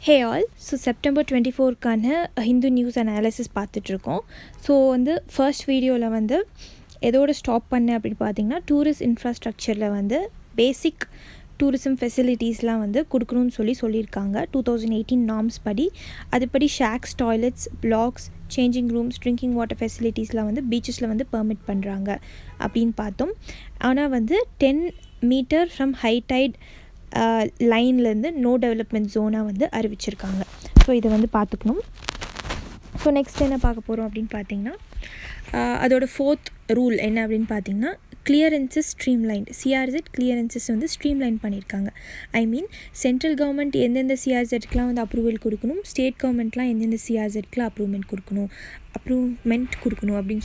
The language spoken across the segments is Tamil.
Hey all, so September 24க்கான ஹிந்து நியூஸ் அனாலிசிஸ் பார்த்துட்ருக்கோம். ஸோ ஃபர்ஸ்ட் வீடியோவில் எதோட ஸ்டாப் பண்ணேன் அப்படின்னு பார்த்தீங்கன்னா, டூரிஸ்ட் இன்ஃப்ராஸ்ட்ரக்சரில் பேசிக் டூரிசம் ஃபெசிலிட்டிஸ்லாம் கொடுக்கணும்னு சொல்லியிருக்காங்க 2018 நார்ம்ஸ் படி. அதுபடி shacks, toilets, blocks, changing rooms, drinking water ஃபெசிலிட்டிஸ்லாம் பீச்சஸில் பெர்மிட் பண்ணுறாங்க அப்படின்னு பார்த்தோம். ஆனால் 10 மீட்டர் ஃப்ரம் ஹை டைட் லைன்லேருந்து நோ டெவலப்மெண்ட் ஜோனாக அறிவிச்சிருக்காங்க. ஸோ இதை பார்த்துக்கணும். ஸோ நெக்ஸ்ட் என்ன பார்க்க போகிறோம் அப்படின்னு பார்த்தீங்கன்னா, அதோட 4th ரூல் என்ன அப்படின்னு பார்த்தீங்கன்னா, கிளியரன்சஸ் ஸ்ட்ரீம்லைன்ட். சிஆர்இசட் கிளியரன்சஸ் ஸ்ட்ரீம்லைன் பண்ணியிருக்காங்க. ஐ மீன் சென்ட்ரல் கவர்மெண்ட் எந்தெந்த சிஆர்இசட்க்கெலாம் அப்ரூவல் கொடுக்கணும், ஸ்டேட் கவர்மெண்ட்லாம் எந்தெந்த சிஆர்இசட்க்கெலாம் அப்ரூவ்மெண்ட் கொடுக்கணும் அப்படின்னு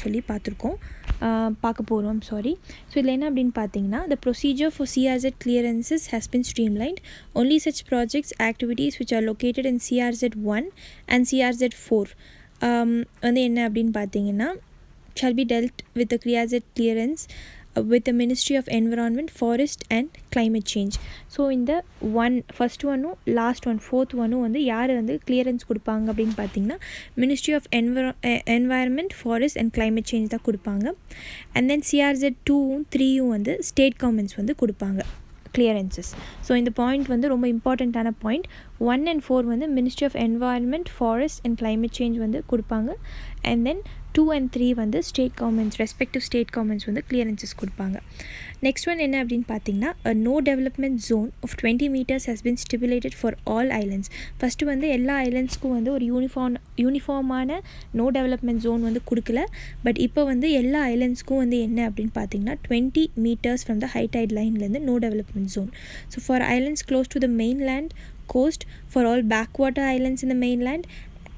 பார்க்க போகிறோம். ஸோ இதில் என்ன அப்படின்னு பார்த்தீங்கன்னா, the procedure for CRZ clearances has been streamlined. Only such projects, activities which are located in CRZ 1 and CRZ 4 என்ன அப்படின்னு பார்த்தீங்கன்னா, shall be dealt with the CRZ clearance with the Ministry of Environment, Forest and Climate Change. So இந்த ஃபஸ்ட் ஒன்னும் லாஸ்ட் ஒன் 4th ஒன்னும் யார் கிளியரன்ஸ் கொடுப்பாங்க அப்படின்னு பார்த்தீங்கன்னா, Ministry of Environment, Forest and Climate Change தான் கொடுப்பாங்க. அண்ட் தென் CRZ 2ம் 3யும் ஸ்டேட் கவர்மெண்ட்ஸ் கொடுப்பாங்க கிளியரன்சஸ். ஸோ இந்த பாயிண்ட் ரொம்ப இம்பார்ட்டண்ட்டான point. 1 and 4 Ministry of Environment, Forest and Climate Change கொடுப்பாங்க. And then 2 and 3 state governments, respective state governments clearances கொடுப்பாங்க. நெக்ஸ்ட் ஒன் என்ன அப்படின்னு பார்த்தீங்கன்னா, no development zone of 20 meters has been stipulated for all islands. First எல்லா ஐலண்ட்ஸ்க்கும் ஒரு யூனிஃபார்மான நோ டெவலப்மெண்ட் ஜோன் கொடுக்கல. பட் இப்போ எல்லா ஐலண்ட்ஸ்க்கும் என்ன அப்படின்னு பார்த்தீங்கன்னா, 20 meters from the high tide லைன்லேருந்து no development zone. So for islands close to the mainland coast, for all backwater islands in the mainland,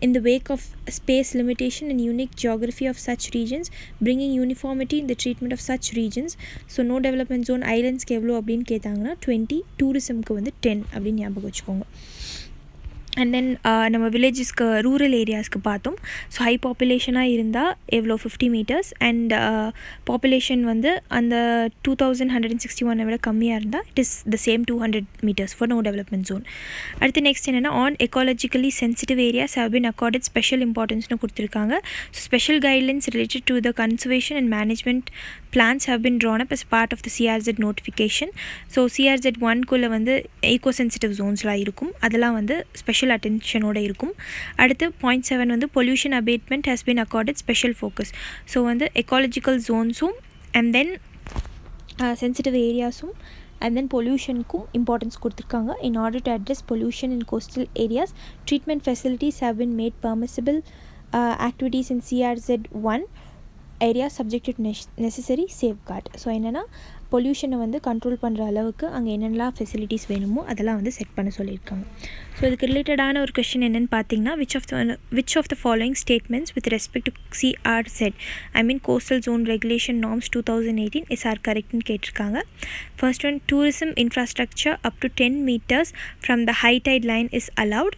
in the wake of space limitation and unique geography of such regions, bringing uniformity in the treatment of such regions. So no development zone islands க்கு எவ்வளோ அப்படின்னு கேட்டாங்கன்னா 20, டூரிசம்க்கு 10 அப்படின்னு ஞாபகம் வச்சுக்கோங்க. அண்ட் தென் நம்ம வில்லேஜஸ்க்கு, ரூரல் ஏரியாஸ்க்கு பார்த்தோம். ஸோ ஹை பாப்புலேஷனாக இருந்தால் எவ்வளோ 50 meters, அண்ட் பாப்புலேஷன் அந்த 2161 விட கம்மியாக இருந்தால் it is the same 200 meters for no development zone. அடுத்து நெக்ஸ்ட் என்னென்னா, on ecologically sensitive areas have been accorded special இம்பார்ட்டன்ஸ்னு கொடுத்துருக்காங்க. So special guidelines related to the conservation and management plans have been drawn up as part of the CRZ notification. So CRZ 1குள்ளே ஈகோ சென்சிட்டிவ் ஜோன்ஸ்லாம் இருக்கும், அதெல்லாம் ஸ்பெஷல் அட்டென்ஷனோடு இருக்கும். அடுத்து point 7 pollution abatement has been accorded special focus. So ecological ஜோன்ஸும் அண்ட் தென் சென்சிட்டிவ் ஏரியாஸும் அண்ட் தென் பொல்யூஷனுக்கும் இம்பார்ட்டன்ஸ் கொடுத்துருக்காங்க. In order to address pollution in coastal areas, treatment facilities have been made permissible activities in CRZ 1 area subject to necessary safeguard. So என்னென்னா, பொல்யூஷனை கண்ட்ரோல் பண்ணுற அளவுக்கு அங்கே என்னென்னலாம் ஃபெசிலிட்டிஸ் வேணுமோ அதெல்லாம் செட் பண்ண சொல்லியிருக்காங்க. ஸோ இதுக்கு ரிலேட்டடான ஒரு கொஷின் என்னென்னு பார்த்தீங்கன்னா, which of the following statements with respect to CRZ, I mean coastal zone regulation norms 2018 is are கரெக்ட்னு கேட்டிருக்காங்க. First one, tourism infrastructure up to 10 meters from the high tide line is allowed.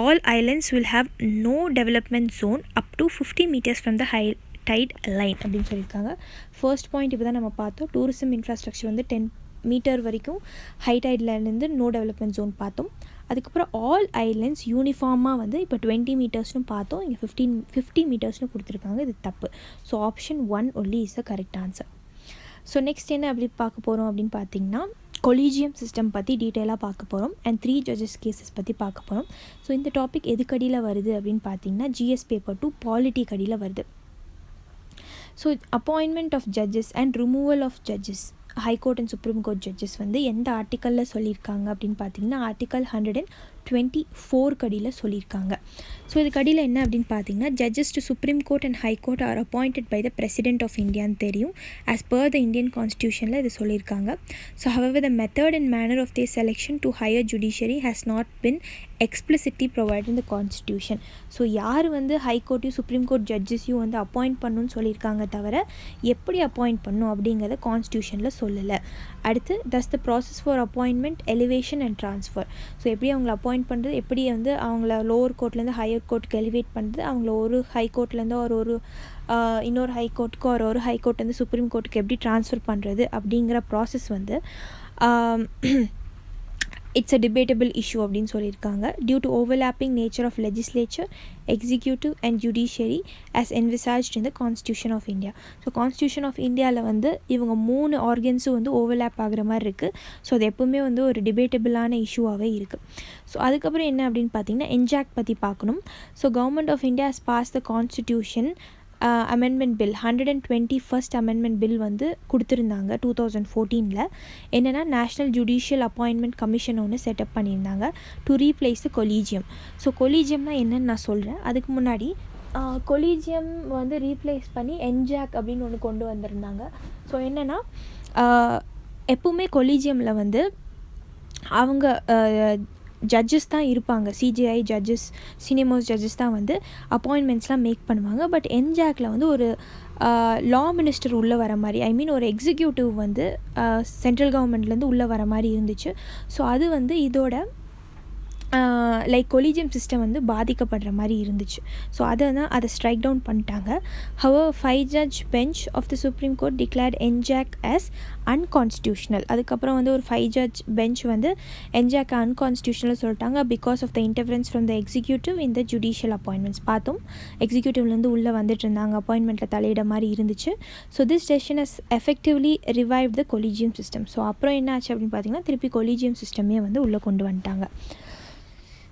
All islands will have no development zone up to 50 meters from the high tide line அப்படின்னு சொல்லியிருக்காங்க. ஃபர்ஸ்ட் பாயிண்ட் இப்போ தான் நம்ம பார்த்தோம். டூரிசம் இன்ஃப்ராஸ்ட்ரக்சர் 10 meter வரைக்கும் ஹை டைட் லைன்லேருந்து நோ டெவலப்மெண்ட் ஜோன் பார்த்தோம். அதுக்கப்புறம் ஆல் ஐலண்ட்ஸ் யூனிஃபார்மாக இப்போ 20 metersனு பார்த்தோம். இங்கே 50 metersனு கொடுத்துருக்காங்க. இது தப்பு. So option 1 only is the correct answer. So next என்ன அப்படி பார்க்க போகிறோம் அப்படின்னு பார்த்தீங்கன்னா, கொலீஜியம் சிஸ்டம் பற்றி டீட்டெயிலாக பார்க்க போகிறோம். அண்ட் 3 judges கேசஸ் பற்றி பார்க்க போகிறோம். ஸோ இந்த டாபிக் எதுக்கடியில் வருது அப்படின்னு பார்த்தீங்கன்னா, GS பேப்பர் 2 பாலிட்டி கடியில் வருது. So appointment of judges and removal of judges, high court and supreme court judges எந்த ஆர்டிக்கலில் சொல்லியிருக்காங்க அப்படின்னு பார்த்தீங்கன்னா, ஆர்டிக்கல் 124 கடியில் சொல்லியிருக்காங்க. ஸோ இது கடியில் என்ன அப்படின்னு பார்த்தீங்கன்னா, judges to supreme court and high court are appointed by the president of இந்தியான்னு தெரியும். ஆஸ் பர் த இந்தியன் கான்ஸ்டியூஷனில் இது சொல்லியிருக்காங்க. So however the method and manner of their selection to higher judiciary has not been explicitly provide in the constitution. So யார் ஹை கோர்ட்டையும் சுப்ரீம் கோர்ட் ஜட்ஜஸையும் அப்பாயிண்ட் பண்ணணும்னு சொல்லியிருக்காங்க, தவிர எப்படி அப்பாயிண்ட் பண்ணணும் அப்படிங்கிறத கான்ஸ்டியூஷனில் சொல்லலை. அடுத்து, thus the process for appointment, elevation and transfer. So எப்படி அவங்கள அப்பாயிண்ட் பண்ணுறது, எப்படி அவங்கள லோவர் கோர்ட்லேருந்து ஹையர் கோர்ட்டுக்கு எலிவேட் பண்ணுறது, அவங்கள ஒரு ஹை கோர்ட்லேருந்து ஒரு இன்னொரு ஹை கோர்ட்டுக்கு ஒரு ஹை கோர்ட்லேருந்து சுப்ரீம் கோர்ட்டுக்கு எப்படி ட்ரான்ஸ்ஃபர் பண்ணுறது அப்படிங்கிற process it's a debatable issue அப்படின்னு சொல்லியிருக்காங்க. Due to overlapping nature of legislature, executive and judiciary as envisaged in the Constitution of India. So constitution of இந்தியாவில் வந்து இவங்க 3 ஆர்கன்ஸும் வந்து ஓவர்லாப் ஆகிற மாதிரி இருக்குது. ஸோ அது எப்போவுமே வந்து ஒரு டிபேட்டபிளான இஷ்யூவாகவே இருக்குது. ஸோ அதுக்கப்புறம் என்ன அப்படின்னு பார்த்தீங்கன்னா என்ஜாக் பற்றி பார்க்கணும். So government of India has passed the Constitution amendment bill 121st amendment bill வந்து கொடுத்துருந்தாங்க 2014. என்னென்னா நேஷ்னல் ஜுடிஷியல் அப்பாயின்மெண்ட் கமிஷன் ஒன்று செட்டப் பண்ணியிருந்தாங்க to replace the collegium. So கொலீஜியம்னா என்னன்னு நான் சொல்கிறேன். அதுக்கு முன்னாடி கொலீஜியம் வந்து ரீப்ளேஸ் பண்ணி என்ஜாக் அப்படின்னு ஒன்று கொண்டு வந்திருந்தாங்க. ஸோ என்னென்னா எப்பவுமே கொலீஜியமில் வந்து அவங்க ஜட்ஜஸ் தான் இருப்பாங்க. CGI judges, senior most judges தான் வந்து அப்பாயின்மெண்ட்ஸ்லாம் மேக் பண்ணுவாங்க. பட் என்ஜாக்கில் வந்து ஒரு லா மினிஸ்டர் உள்ளே வர மாதிரி, ஐ மீன் ஒரு எக்ஸிக்யூட்டிவ் வந்து சென்ட்ரல் கவர்மெண்ட்லேருந்து உள்ளே வர மாதிரி இருந்துச்சு. ஸோ அது வந்து இதோட லைக் கொலீஜியம் சிஸ்டம் வந்து பாதிக்கப்படுற மாதிரி இருந்துச்சு. ஸோ அதை ஸ்ட்ரைக் டவுன் பண்ணிட்டாங்க. However 5 judge bench of the supreme court declared NJAC as unconstitutional. அதுக்கப்புறம் வந்து ஒரு 5 judge பெஞ்ச் வந்து என்ஜாக் அன்கான்ஸ்டியூஷனல் சொல்லிட்டாங்க because of the interference from the executive in the judicial appointments. பார்த்தோம் எக்ஸிக்யூட்டிவ்லேருந்து உள்ளே வந்துட்டு இருந்தாங்க, அப்பாயின்மெண்ட்டில் தலையிட மாதிரி இருந்துச்சு. So this decision has effectively revive the collegium system. So அப்புறம் என்ன ஆச்சு அப்படின்னு பார்த்தீங்கன்னா திருப்பி கொலீஜியம் சிஸ்டமே வந்து உள்ளே கொண்டு வந்துட்டாங்க.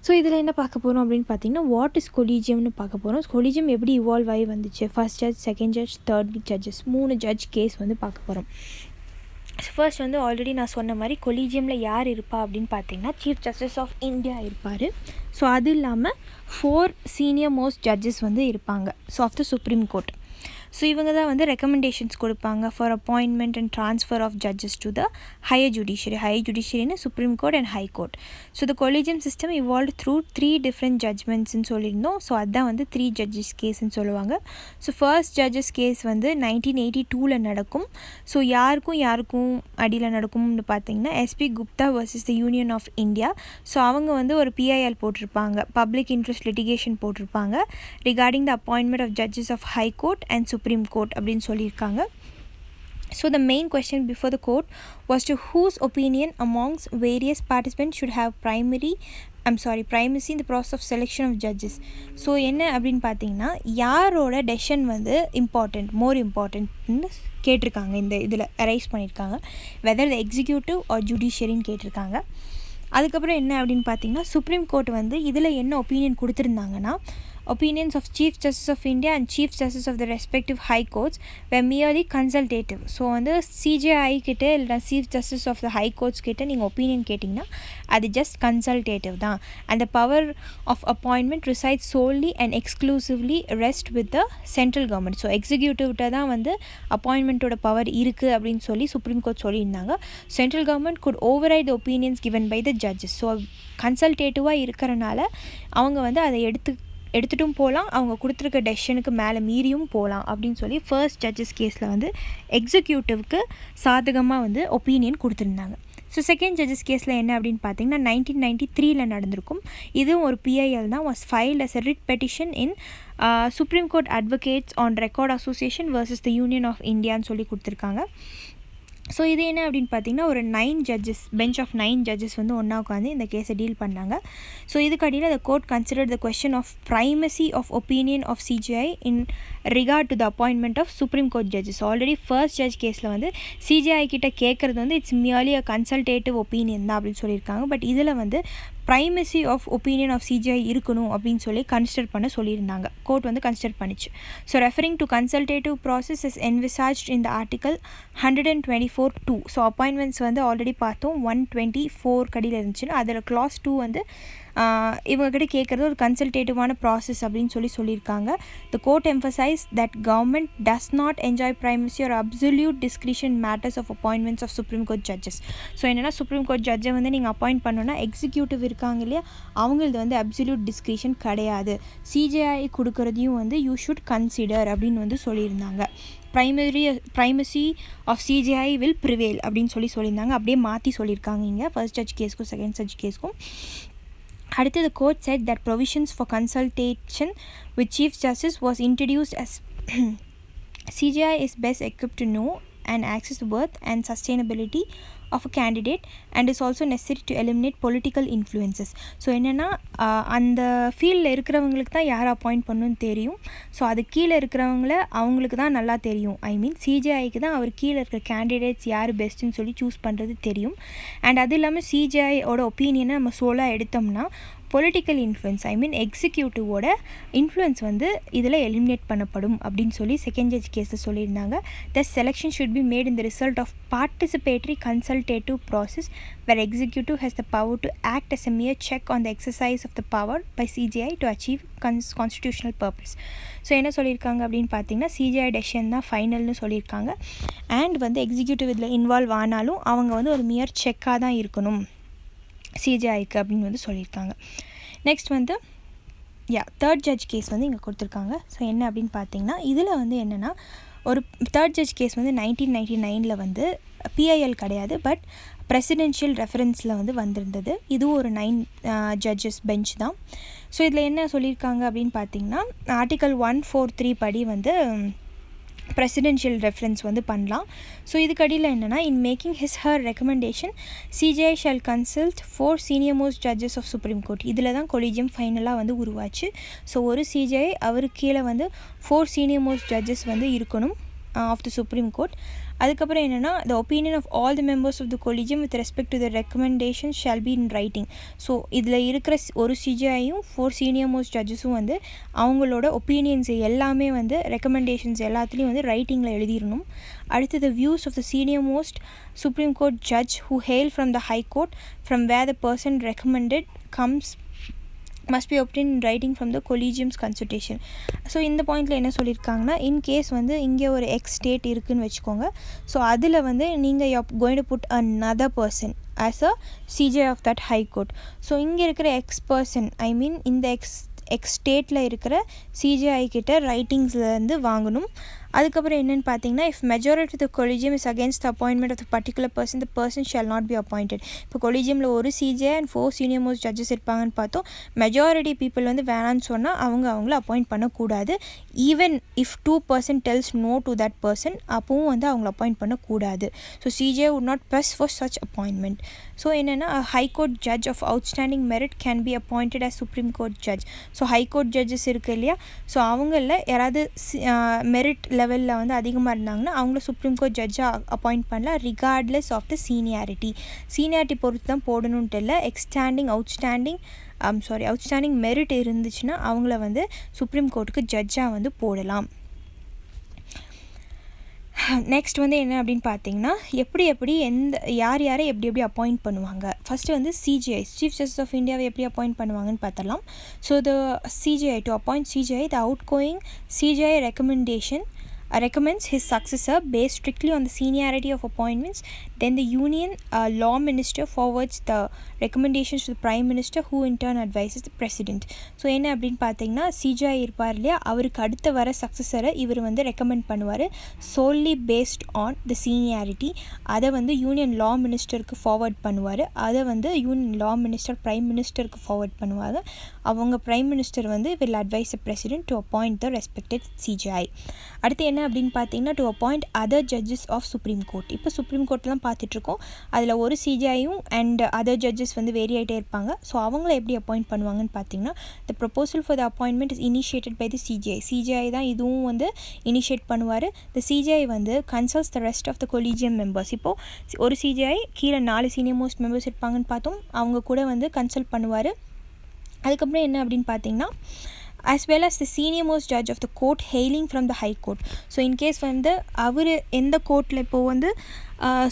ஸோ இதில் என்ன பார்க்க போகிறோம் அப்படின்னு பார்த்தீங்கன்னா வாட் இஸ் கொலீஜியம்னு பார்க்க போகிறோம். கொலீஜியம் எப்படி இவால்வ் ஆகி வந்துச்சு, first judge, second judge, third judges, 3 judge case வந்து பார்க்க போகிறோம். ஃபர்ஸ்ட் வந்து ஆல்ரெடி நான் சொன்ன மாதிரி கொலீஜியமில் யார் இருப்பா அப்படின்னு பார்த்தீங்கன்னா சீஃப் ஜஸ்டிஸ் ஆஃப் இந்தியா இருப்பார். ஸோ அது இல்லாமல் 4 சீனியர் மோஸ்ட் ஜட்ஜஸ் வந்து இருப்பாங்க. So of the supreme court. So இவங்க தான் வந்து ரெக்கமெண்டேஷன்ஸ் கொடுப்பாங்க for appointment and transfer of judges to the higher ஜுடிஷியரின்னு supreme court and high court. So the collegium system evolve through 3 different ஜட்ஜ்மெண்ட்ஸ்ன்னு சொல்லியிருந்தோம். ஸோ அதுதான் வந்து 3 ஜட்ஜஸ் கேஸ்ன்னு சொல்லுவாங்க. ஸோ ஃபர்ஸ்ட் ஜட்ஜஸ் கேஸ் வந்து 1982 நடக்கும். ஸோ யாருக்கும் அடியில் நடக்கும்னு பார்த்தீங்கன்னா SP Gupta versus the union of India. So அவங்க வந்து ஒரு பிஐஎல் போட்டிருப்பாங்க, பப்ளிக் இன்ட்ரெஸ்ட் லிட்டிகேஷன் போட்டிருப்பாங்க regarding the appointment of judges of high court and supreme court அப்படின்னு சொல்லியிருக்காங்க. So the main question before the court was to whose opinion amongst various participants should have primacy in the process of selection of judges. So என்ன அப்படின்னு பார்த்தீங்கன்னா யாரோட டெசிஷன் வந்து மோர் இம்பார்ட்டன்ட்னு கேட்டிருக்காங்க. இந்த இதில் ரைஸ் பண்ணியிருக்காங்க வெதர் த எக்ஸிக்யூட்டிவ் ஆர் ஜுடிஷியரின்னு கேட்டிருக்காங்க. அதுக்கப்புறம் என்ன அப்படின்னு பார்த்தீங்கன்னா சுப்ரீம் கோர்ட் வந்து இதில் என்ன ஒப்பீனியன் கொடுத்துருந்தாங்கன்னா opinions of Chief Justice of India and Chief Justice of the respective high courts were merely consultative. So வந்து சிஜிஐ கிட்டே இல்லை Chief Justice of the high courts கிட்டே நீங்கள் ஒப்பீனியன் கேட்டிங்கன்னா அது ஜஸ்ட் கன்சல்டேட்டிவ் தான். And the power of appointment resides solely and exclusively rest with the central government. So எக்ஸிக்யூட்டிவ்கிட்ட தான் வந்து அப்பாயின்மெண்ட்டோட பவர் இருக்குது அப்படின்னு சொல்லி சுப்ரீம் கோர்ட் சொல்லியிருந்தாங்க. Central government could override the opinions given by the judges. So கன்சல்டேட்டிவாக இருக்கிறனால அவங்க வந்து அதை எடுத்துட்டும் போகலாம், அவங்க கொடுத்துருக்க டெசிஷனுக்கு மேலே மீறியும் போகலாம் அப்படின்னு சொல்லி ஃபர்ஸ்ட் ஜட்ஜஸ் கேஸில் வந்து எக்ஸிக்யூட்டிவ்க்கு சாதகமாக வந்து ஒப்பீனியன் கொடுத்துருந்தாங்க. ஸோ செகண்ட் ஜட்ஜஸ் கேஸில் என்ன அப்படின்னு பார்த்தீங்கன்னா 1993 நடந்திருக்கும். இதுவும் ஒரு பிஐஎல் தான். Was filed as a writ petition in supreme court advocates on record association versus the union of இந்தியான்னு சொல்லி கொடுத்துருக்காங்க. ஸோ இது என்ன அப்படின்னு பார்த்தீங்கன்னா ஒரு 9 ஜட்ஜஸ் பெஞ்ச் ஆஃப் 9 ஜட்ஜஸ் வந்து ஒன்றா உட்காந்து இந்த கேஸை டீல் பண்ணாங்க. ஸோ இதுக்கடியில் the court considered the question of primacy of opinion of CJI in regard to the appointment of Supreme Court judges. Already first judge கேஸில் வந்து சிஜிஐ கிட்ட கேட்குறது வந்து it's merely a consultative opinion தான் அப்படின்னு சொல்லியிருக்காங்க. பட் இதில் வந்து ப்ரைமசி ஆஃப் ஒப்பீனியன் ஆஃப் சிஜிஐ இருக்கணும் அப்படின்னு சொல்லி கன்சிடர் பண்ண சொல்லியிருந்தாங்க. கோர்ட் வந்து கன்சிடர் பண்ணிச்சு. So referring to consultative process is envisaged in the article 124(2). So appointments வந்து ஆல்ரெடி பார்த்தோம் 124 கடியில் இருந்துச்சுன்னு அதில் clause 2 வந்து இவங்ககிட்ட கேட்குறது ஒரு கன்சல்டேட்டிவான ப்ராசஸ் அப்படின்னு சொல்லியிருக்காங்க. The court emphasise that government does not enjoy primacy or absolute discretion matters of appointments of supreme court judges. So என்னென்னா சுப்ரீம் கோர்ட் ஜட்ஜை வந்து நீங்கள் அப்பாயிண்ட் பண்ணோன்னா எக்ஸிக்யூட்டிவ் இருக்காங்க இல்லையா, அவங்களது வந்து அப்சல்யூட் டிஸ்கிரிஷன் கிடையாது. சிஜிஐ கொடுக்குறதையும் வந்து யூ ஷுட் கன்சிடர் அப்படின்னு வந்து சொல்லியிருந்தாங்க. Primacy of CJI will prevail அப்படின்னு சொல்லியிருந்தாங்க. அப்படியே மாற்றி சொல்லியிருக்காங்க இங்கே ஃபர்ஸ்ட் ஜட்ஜ் கேஸ்க்கும் செகண்ட் ஜட்ஜ் கேஸ்க்கும். அடுத்து the court said that provisions for consultation with Chief Justice was introduced as CJI is best equipped to know and access to worth and sustainability of a candidate and is also necessary to eliminate political influences. So என்னென்னா அந்த ஃபீல்டில் இருக்கிறவங்களுக்கு தான் யாரை அப்பாயிண்ட் பண்ணணும்னு தெரியும். ஸோ அது கீழே இருக்கிறவங்கள அவங்களுக்கு தான் நல்லா தெரியும். ஐ மீன் சிஜேஐக்கு தான் அவர் கீழே இருக்கிற கேண்டிடேட்ஸ் யார் பெஸ்ட்டுன்னு சொல்லி சூஸ் பண்ணுறது தெரியும். அண்ட் அது இல்லாமல் சிஜேஐயோட ஒப்பீனியனை நம்ம சோலாக எடுத்தோம்னா பொலிட்டிக்கல் இன்ஃப்ளூயன்ஸ் ஐ மீன் எக்ஸிக்யூட்டிவோட இன்ஃப்ளூயன்ஸ் வந்து இதில் எலிமினேட் பண்ணப்படும் அப்படின்னு சொல்லி செகண்ட் ஜட்ஜ் கேஸில் சொல்லியிருந்தாங்க. The selection should be made in the result of participatory consultative process where executive has the power to act as a mere check on the exercise of the power by CJI to achieve constitutional purpose. So என்ன சொல்லியிருக்காங்க அப்படின்னு பார்த்தீங்கன்னா சிஜிஐ டெசிஷன் தான் ஃபைனல்னு சொல்லியிருக்காங்க. அண்ட் வந்து எக்ஸிக்யூட்டிவ் இதில் இன்வால்வ் ஆனாலும் அவங்க வந்து ஒரு மியர் செக்காக தான் இருக்கணும் சிஜிஐக்கு அப்படின்னு வந்து சொல்லியிருக்காங்க. நெக்ஸ்ட் வந்து தேர்ட் ஜட்ஜ் கேஸ் வந்து இங்கே கொடுத்துருக்காங்க. ஸோ என்ன அப்படின்னு பார்த்தீங்கன்னா இதில் வந்து என்னென்னா ஒரு தேர்ட் ஜட்ஜ் கேஸ் வந்து 1999 வந்து பிஐஎல் கிடையாது, பட் பிரசிடென்ஷியல் ரெஃபரன்ஸில் வந்து வந்திருந்தது. இதுவும் ஒரு 9 ஜட்ஜஸ் பெஞ்ச் தான். ஸோ இதில் என்ன சொல்லியிருக்காங்க அப்படின்னு பார்த்தீங்கன்னா ஆர்டிக்கல் 143 படி வந்து presidential reference வந்து பண்ணலாம். ஸோ இதுக்கடியில் என்னென்னா in making his her recommendation CJI shall consult 4 senior most judges of Supreme Court. இதில் தான் கொலிஜியம் ஃபைனலாக வந்து உருவாச்சு. ஸோ ஒரு சிஜிஐ அவருக்கு கீழே வந்து 4 senior most judges வந்து இருக்கணும் ஆஃப் த சுப்ரீம் கோர்ட். அதுக்கப்புறம் என்னென்னா the opinion of all the members of the collegium with respect to the recommendation shall be in writing. So இதில் இருக்கிற ஒரு சிஜிஐயும் 4 senior most judgesஸும் வந்து அவங்களோட ஒப்பீனியன்ஸ் எல்லாமே வந்து ரெக்கமெண்டேஷன்ஸ் எல்லாத்துலேயும் வந்து ரைட்டிங்கில் எழுதிடணும். அடுத்து the views of the senior most Supreme Court judge who hail from the High Court from where the person recommended comes must be obtained in writing from the collegium's consultation. So இந்த பாயிண்டில் என்ன சொல்லியிருக்காங்கன்னா இன்கேஸ் வந்து இங்கே ஒரு எக்ஸ் ஸ்டேட் இருக்குதுன்னு வச்சுக்கோங்க. ஸோ அதில் வந்து நீங்கள் going to put another person as a CJI of that high court. So இங்கே இருக்கிற எக்ஸ் பர்சன் ஐ மீன் இந்த எக்ஸ் ஸ்டேட்டில் இருக்கிற சிஜிஐ கிட்ட ரைட்டிங்ஸ்லேருந்து வாங்கணும். அதுக்கப்புறம் என்னென்னு பார்த்தீங்கன்னா if majority the collegium is against the appointment of the particular person the person shall not be appointed. இப்போ கொலிஜியமில் ஒரு CJI and 4 senior most judges இருப்பாங்கன்னு பார்த்தோம். மெஜாரிட்டி பீப்புள் வந்து வேணான்னு சொன்னால் அவங்கள அப்பாயிண்ட் பண்ணக்கூடாது. Even if 2% tells no to that person அப்பவும் வந்து அவங்கள அப்பாயிண்ட் பண்ணக்கூடாது. So CJI would not press for such appointment. So என்னென்னா high court judge of outstanding merit can be appointed as supreme court judge. So high court judges இருக்குது இல்லையா, ஸோ அவங்களில் யாராவது மெரிட் லெவலில் வந்து அதிகமாக இருந்தாங்கன்னா அவங்கள சுப்ரீம் கோர்ட் ஜட்ஜாக அப்பாயிண்ட் பண்ணலாம் ரிகார்ட்லெஸ் ஆஃப் த சீனியாரிட்டி பொறுத்து தான் போடணுன்ட்டு இல்லை. அவுட்ஸ்டாண்டிங் மெரிட் இருந்துச்சுன்னா அவங்கள வந்து சுப்ரீம் கோர்ட்டுக்கு ஜட்ஜாக வந்து போடலாம். நெக்ஸ்ட் வந்து என்ன அப்படின்னு பார்த்தீங்கன்னா எப்படி யாரை எப்படி அப்பாயிண்ட் பண்ணுவாங்க. ஃபஸ்ட்டு வந்து சிஜிஐ சீஃப் ஜஸ்டிஸ் ஆஃப் இந்தியாவை எப்படி அப்பாயிண்ட் பண்ணுவாங்கன்னு பார்த்தலாம். So the CGI to appoint CGI the outgoing CGI recommends his successor based strictly on the seniority of appointments. Then the union law minister forwards the recommendations to the prime minister who in turn advises the president. So என்ன அப்படின்னு பார்த்தீங்கன்னா சிஜிஐ இருப்பார் இல்லையா, அவருக்கு அடுத்த வர சக்ஸஸரை இவர் வந்து ரெக்கமெண்ட் பண்ணுவார் solely based on the seniority. அதை வந்து யூனியன் லா மினிஸ்டருக்கு ஃபார்வர்ட் பண்ணுவார். அதை வந்து யூனியன் லா மினிஸ்டர் பிரைம் மினிஸ்டருக்கு ஃபார்வர்ட் பண்ணுவாங்க. அவங்க பிரைம் மினிஸ்டர் வந்து will advise the president to appoint the respected CJI. அடுத்து என்ன அப்படின்னு பார்த்தீங்கன்னா to appoint other judges of supreme court. இப்போ சுப்ரீம் கோர்ட்டில் தான் பார்த்துட்ருக்கோம். அதில் ஒரு சிஜிஐயும் அண்ட் அதர் ஜட்ஜஸ் வந்து வேரி ஆகிட்டே இருப்பாங்க. ஸோ அவங்கள எப்படி அப்பாயிண்ட் பண்ணுவாங்கன்னு பார்த்தீங்கன்னா த proposal for the appointment is initiated by the CGI தான் இதுவும் வந்து இனிஷியேட் பண்ணுவார். த சிஜிஐ வந்து கன்சல்ட்ஸ் the rest of the collegium members. இப்போது ஒரு சிஜிஐ கீழே 4 senior most மெம்பர்ஸ் இருப்பாங்கன்னு பார்த்தோம், அவங்க கூட வந்து கன்சல்ட் பண்ணுவார். அதுக்கப்புறம் என்ன அப்படின்னு பார்த்தீங்கன்னா as well as the senior most judge of the court hailing from the high court. So in case வந்து அவர் எந்த கோர்ட்டில் இப்போது வந்து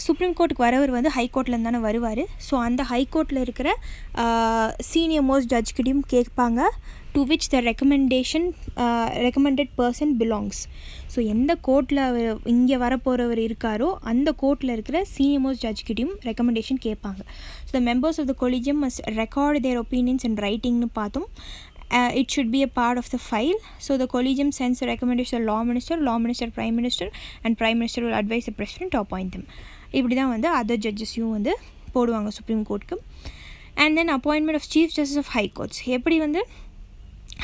சுப்ரீம் கோர்ட்டுக்கு வரவர் வந்து ஹை கோர்ட்லேருந்து தானே வருவார். ஸோ அந்த ஹை கோர்ட்டில் இருக்கிற சீனியர் மோஸ்ட் ஜட்ஜ்கிட்டையும் கேட்பாங்க to which the recommended person belongs. So எந்த கோர்ட்டில் அவர் இங்கே வரப்போகிறவர் இருக்காரோ அந்த கோர்ட்டில் இருக்கிற சீனியர் மோஸ்ட் ஜட்ஜ்கிட்டையும் ரெக்கமெண்டேஷன் கேட்பாங்க. So the members of the collegium must record their opinions and ரைட்டிங்னு பார்த்தோம். It should be a part of the file. So the collegium sends a recommendation to the law minister, prime minister, and prime minister will advise the president to appoint them. இப்படி தான் வந்து அதர் ஜட்ஜஸையும் வந்து போடுவாங்க சுப்ரீம் கோர்ட்டுக்கு. And then appointment of chief justice of high courts. எப்படி வந்து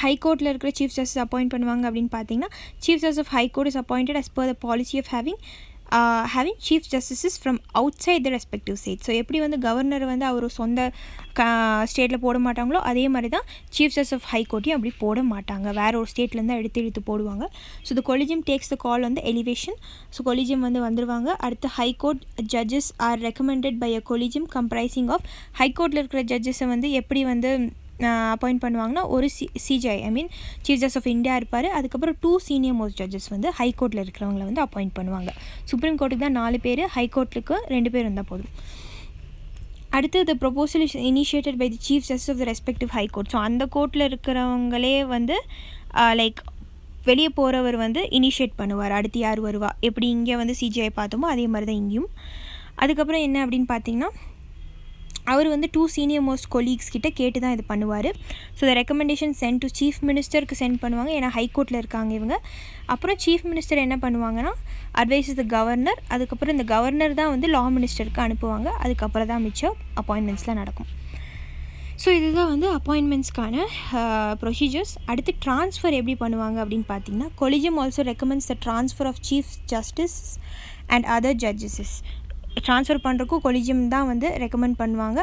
ஹை கோர்ட்டில் இருக்கிற சீஃப் ஜஸ்டிஸ் அப்பாயிண்ட் பண்ணுவாங்க அப்படின்னு பார்த்தீங்கன்னா chief justice of high court is appointed as per the policy of having having chief justices from outside the respective state. So எப்படி வந்து கவர்னர் வந்து அவர் சொந்த ஸ்டேட்டில் போட மாட்டாங்களோ அதே மாதிரி தான் சீஃப் ஜஸ்டிஸ் ஆஃப் ஹை கோர்ட்டையும் அப்படி போட மாட்டாங்க, வேறு ஒரு ஸ்டேட்லேருந்து எடுத்து போடுவாங்க. So the collegium takes the call வந்து எலிவேஷன். ஸோ கொலிஜியம் வந்து வந்துடுவாங்க. அடுத்து high court judges are recommended by a collegium comprising of high கோர்ட்டில் இருக்கிற ஜட்ஜஸை வந்து எப்படி வந்து அப்பாயிண்ட் பண்ணுவாங்கன்னா ஒரு CJI chief justice of India இருப்பார். அதுக்கப்புறம் 2 சீனியர் மோஸ்ட் ஜட்ஜஸ் வந்து ஹை கோர்ட்டில் இருக்கிறவங்கள வந்து அப்பாயிண்ட் பண்ணுவாங்க. சுப்ரீம் கோர்ட்டுக்கு தான் 4 பேர், ஹை கோர்ட்டுக்கு 2 பேர் இருந்தால் போதும். அடுத்து the proposal is initiated by the chief justice of the respective high court. So அந்த கோர்ட்டில் இருக்கிறவங்களே வந்து லைக் வெளியே போகிறவர் வந்து இனிஷியேட் பண்ணுவார், அடுத்து யார் வருவா, எப்படி இங்கே வந்து சிஜிஐ பார்த்தோமோ அதே மாதிரி தான் இங்கேயும். அதுக்கப்புறம் என்ன அப்படின்னு பார்த்தீங்கன்னா அவர் வந்து 2 சீனியர் மோஸ்ட் கொலீக்ஸ் கிட்ட கேட்டு தான் இது பண்ணுவார். So the recommendation sent to chief மினிஸ்டருக்கு சென்ட் பண்ணுவாங்க, ஏன்னா ஹைகோர்ட்டில் இருக்காங்க இவங்க. அப்புறம் சீஃப் மினிஸ்டர் என்ன பண்ணுவாங்கன்னா அட்வைஸ் த கவர்னர். அதுக்கப்புறம் இந்த கவர்னர் தான் வந்து லா மினிஸ்டருக்கு அனுப்புவாங்க. அதுக்கப்புறம் தான் மிச்சம் அப்பாயின்மெண்ட்ஸ்லாம் நடக்கும். ஸோ இதுதான் வந்து அப்பாயின்மெண்ட்ஸ்க்கான ப்ரொசீஜர்ஸ். அடுத்து ட்ரான்ஸ்ஃபர் எப்படி பண்ணுவாங்க அப்படின்னு பார்த்தீங்கன்னா collegium also recommends the transfer of chief justice and other judges. Transfer பண்ணுறக்கும் கொலிஜியம் தான் வந்து ரெக்கமெண்ட் பண்ணுவாங்க.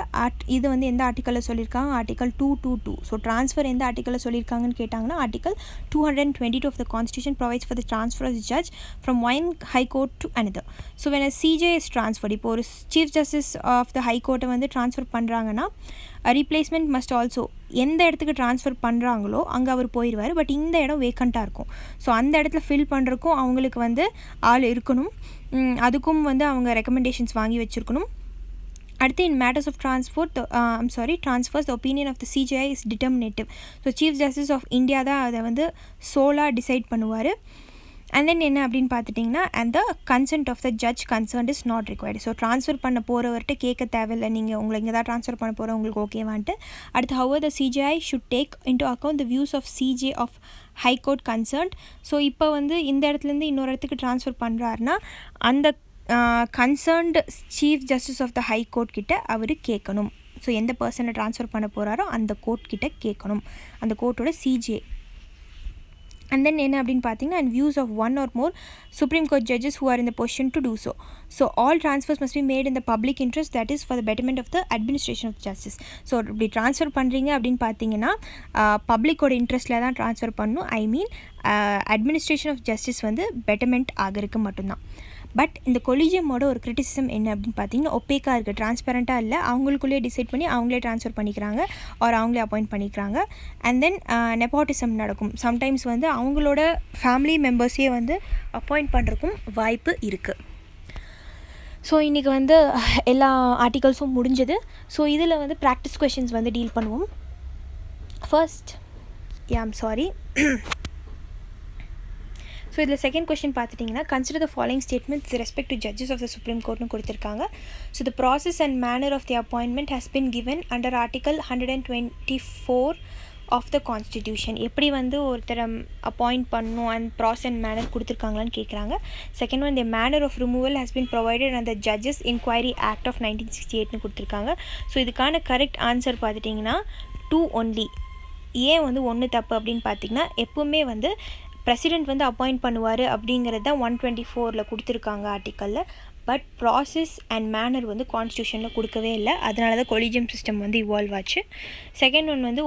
இது வந்து எந்த ஆர்டிக்கலில் சொல்லியிருக்காங்க, ஆர்டிக்கல் 222. ஸோ ட்ரான்ஸ்ஃபர் எந்த ஆர்டிக்கலில் சொல்லியிருக்காங்கன்னு கேட்டாங்கன்னா article 222 of the constitution provides for the transfer of judge from one high court to another. So when CJ is transferred, இப்போ ஒரு chief justice of the high கோர்ட்டை வந்து ட்ரான்ஸ்ஃபர் பண்ணுறாங்கன்னா ரீப்ளேஸ்மெண்ட் மஸ்ட் ஆல்சோ எந்த இடத்துக்கு ட்ரான்ஸ்ஃபர் பண்ணுறாங்களோ அங்கே அவர் போயிடுவார். பட் இந்த இடம் வேக்கண்ட்டாக இருக்கும். ஸோ அந்த இடத்துல ஃபில் பண்ணுறக்கும் அவங்களுக்கு வந்து ஆள் இருக்கணும். அதுக்கும் வந்து அவங்க ரெக்கமெண்டேஷன்ஸ் வாங்கி வச்சுருக்கணும். அடுத்து in matters of transfers the opinion of the CJI is determinative. So chief justice of India தான் அதை வந்து சோலாக டிசைட் பண்ணுவார். அண்ட் தென் என்ன அப்படின்னு பார்த்துட்டிங்கன்னா and the consent of the judge concerned is not required. So transfer பண்ண போகிறவர்கிட்ட கேட்க தேவையில்லை, நீங்கள் உங்களை இங்கே தான் ட்ரான்ஸ்ஃபர் பண்ண போகிற உங்களுக்கு ஓகேவான்ட்டு. அடுத்து however the CJI should take into account the views of CJ of high court concerned. So இப்போ வந்து இந்த இடத்துலேருந்து இன்னொரு இடத்துக்கு ட்ரான்ஸ்ஃபர் பண்ணுறாருன்னா அந்த concerned chief justice of the high court கிட்ட அவர் கேட்கணும். ஸோ எந்த பர்சனை ட்ரான்ஸ்ஃபர் பண்ண போகிறாரோ அந்த கோர்ட் கிட்ட கேட்கணும், அந்த கோர்ட்டோட சிஜே. அண்ட் தென் என்ன அப்படின்னு பார்த்தீங்கன்னா and views of one or more supreme court judges who are in the position to do so. So all transfers must be made in the public interest, that is for the betterment of the administration of justice. So இப்படி ட்ரான்ஸ்ஃபர் பண்ணுறீங்க அப்படின்னு பார்த்தீங்கன்னா பப்ளிக்கோட இன்ட்ரெஸ்ட்டில் தான் ட்ரான்ஸ்ஃபர் பண்ணணும். அட்மினிஸ்ட்ரேஷன் ஆஃப் ஜஸ்டிஸ் வந்து பெட்டர்மெண்ட் ஆகிறதுக்கு மட்டும்தான். பட் இந்த கொலிஜியமோட ஒரு கிரிட்டிசிசம் என்ன அப்படின்னு பார்த்தீங்கன்னா ஒப்பேக்காக இருக்குது, டிரான்ஸ்பரண்ட்டாக இல்லை. அவங்களுக்குள்ளேயே டிசைட் பண்ணி அவங்களே ட்ரான்ஸ்ஃபர் பண்ணிக்கிறாங்க ஆர் அவங்களே அப்பாயிண்ட் பண்ணிக்கிறாங்க. அண்ட் தென் நெப்போட்டிசம் நடக்கும். சம்டைம்ஸ் வந்து அவங்களோட ஃபேமிலி மெம்பர்ஸே வந்து அப்பாயிண்ட் பண்ணுறக்கும் வாய்ப்பு இருக்குது. ஸோ இன்றைக்கி வந்து எல்லா ஆர்டிகல்ஸும் முடிஞ்சது. ஸோ இதில் வந்து ப்ராக்டிஸ் கொஷின்ஸ் வந்து டீல் பண்ணுவோம். ஃபர்ஸ்ட் ஸோ இதில் செகண்ட் கொஸ்டின் பார்த்துட்டிங்கன்னா consider the following statement with respect to judges of the supreme கோர்ட்னு கொடுத்துருக்காங்க. So the process and manner of the appointment has been given under article 124 of the constitution. எப்படி வந்து ஒருத்தரை அப்பாயிண்ட் பண்ணணும் அண்ட் ப்ராசஸ் அண்ட் மேனர் கொடுத்துருக்காங்களான்னு கேட்குறாங்க. Second one the manner of removal has been provided and the judges inquiry act of 1968னு கொடுத்துருக்காங்க. ஸோ இதுக்கான கரெக்ட் ஆன்சர் பார்த்துட்டிங்கன்னா 2 ஒன்லி. ஏன் வந்து 1 தப்பு அப்படின்னு பார்த்தீங்கன்னா எப்போவுமே வந்து பிரசிடெண்ட் வந்து அப்பாயிண்ட் பண்ணுவார் அப்படிங்கிறது தான் 124 கொடுத்துருக்காங்க ஆர்டிக்கலில். பட் ப்ராசஸ் அண்ட் மேனர் வந்து கான்ஸ்டியூஷனில் கொடுக்கவே இல்லை. அதனால தான் கொலிஜியம் சிஸ்டம் வந்து இவால்வ் ஆச்சு. செகண்ட் ஒன் வந்து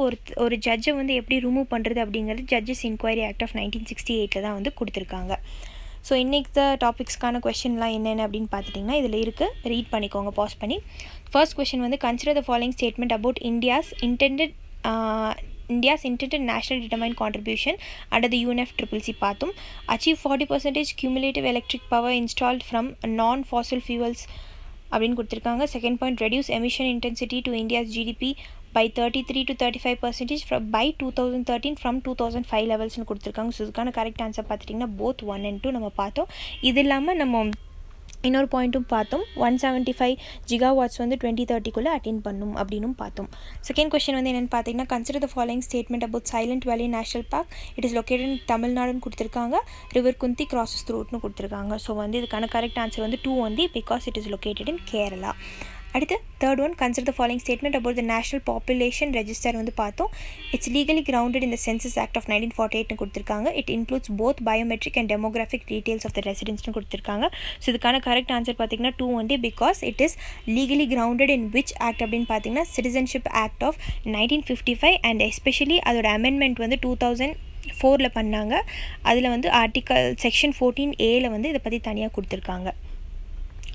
ஒரு ஜட்ஜை வந்து எப்படி ரிமூவ் பண்ணுறது அப்படிங்கிறது ஜட்ஜஸ் இன்கொயரி ஆக்ட் ஆஃப் 1968 தான் வந்து கொடுத்துருக்காங்க. ஸோ இன்றைக்கி டாபிக்ஸ்க்கான கொஷின்லாம் என்னென்ன அப்படின்னு பார்த்துட்டிங்கன்னா இதில் இருக்குது, ரீட் பண்ணிக்கோங்க பாஸ் பண்ணி. ஃபர்ஸ்ட் கொஷின் வந்து consider the following statement about India's intended national determined contribution under the UNFCCC பார்த்தோம். achieve 40% cumulative electric power installed from non-fossil fuels அப்படின்னு கொடுத்துருக்காங்க. Second point reduce emission intensity to India's GDP by 33 to 35% by 2013 from 2005 லெவல்ஸ்னு கொடுத்துருக்காங்க. ஸோ இதுக்கான கரெக்ட் ஆன்சர் பார்த்துட்டிங்கன்னா போத் 1 and 2 நம்ம பார்த்தோம். இது இல்லாமல் நம்ம இன்னொரு பாயிண்ட்டும் பார்த்தோம், 175 ஜிகாவாட்ஸ் வந்து 2030 அட்டெயின் பண்ணும் அப்படின்னும் பார்த்தோம். செகண்ட் கொஸ்டின் வந்து என்னென்னு பார்த்தீங்கன்னா consider the following statement about silent valley national park. It is located இன் தமிழ்நாடுன்னு கொடுத்துருக்காங்க. ரிவர் குந்தி கிராசஸ் த்ரூட்னு கொடுத்துருக்காங்க. ஸோ வந்து இதுக்கான கரெக்ட் ஆன்சர் வந்து 2 only because it is located in Kerala. அடுத்து third one, consider the following statement about the national population register வந்து பார்த்தோம். It's legally grounded in the census act of 1948 கொடுத்துருக்காங்க. It includes both biometric and demographic details of the ரெசிடென்ட்ஸ்னு கொடுத்துருக்காங்க. ஸோ இதுக்கான கரெக்ட் ஆன்சர் பார்த்தீங்கன்னா 2 only, because it is legally grounded in which act அப்படின்னு பார்த்தீங்கன்னா citizenship act of 1955 and especially அதோட அமெண்ட்மெண்ட் வந்து 2004 பண்ணாங்க. அதில் வந்து ஆர்டிக்கல் செக்ஷன் 14A வந்து இதை பற்றி தனியாக கொடுத்துருக்காங்க.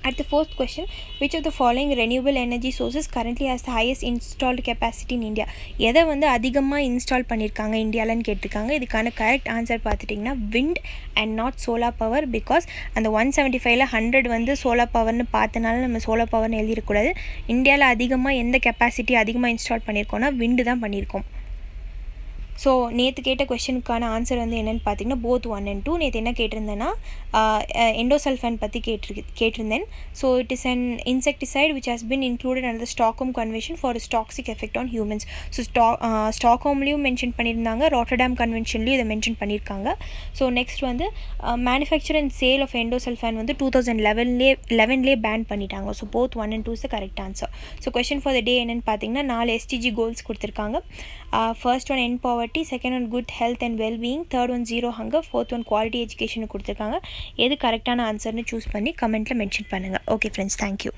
At the fourth question, which of the following renewable energy sources currently has the highest installed capacity in India? எதை வந்து அதிகமாக இன்ஸ்டால் பண்ணியிருக்காங்க இந்தியாவில்னு கேட்டிருக்காங்க. இதுக்கான கரெக்ட் ஆன்சர் பார்த்துட்டிங்கன்னா wind and not solar power. Because அந்த 175ல் 100 வந்து சோலார் பவர்னு பார்த்தனால நம்ம சோலார் பவர்னு எழுதிடக்கூடாது. இந்தியாவில் அதிகமாக எந்த கெப்பாசிட்டி அதிகமாக இன்ஸ்டால் பண்ணியிருக்கோன்னா விண்டு தான் பண்ணியிருக்கோம். ஸோ நேற்று கேட்ட கொஷனுக்கான ஆன்சர் வந்து என்னென்னு பார்த்தீங்கன்னா போத் 1 and 2. நேற்று என்ன கேட்டிருந்தேன்னா எண்டோசல்ஃபான் பற்றி கேட்டிருந்தேன். So it is an insecticide which has been included under Stockholm convention for its toxic effect on humans. So ஸ்டாக்ஹோம்லேயும் மென்ஷன் பண்ணியிருந்தாங்க, ராட்டர்டாம் கன்வென்ஷன்லேயும் இதை மென்ஷன் பண்ணியிருக்காங்க. ஸோ நெக்ஸ்ட் வந்து manufacture and sale of endosulfan வந்து 2011 பேன் பண்ணிட்டாங்க. So both 1 and 2 is the correct answer. So question for the day என்னென்னு பார்த்தீங்கன்னா 4 SDG கோல்ஸ் கொடுத்துருக்காங்க. First one end poverty, second one good health and well-being, third one zero hunger, fourth one quality education கொடுத்துருக்காங்க. எது கரெக்டான ஆன்சர்னு சூஸ் பண்ணி கமெண்ட்டில் மென்ஷன் பண்ணுங்கள். Okay friends, thank you.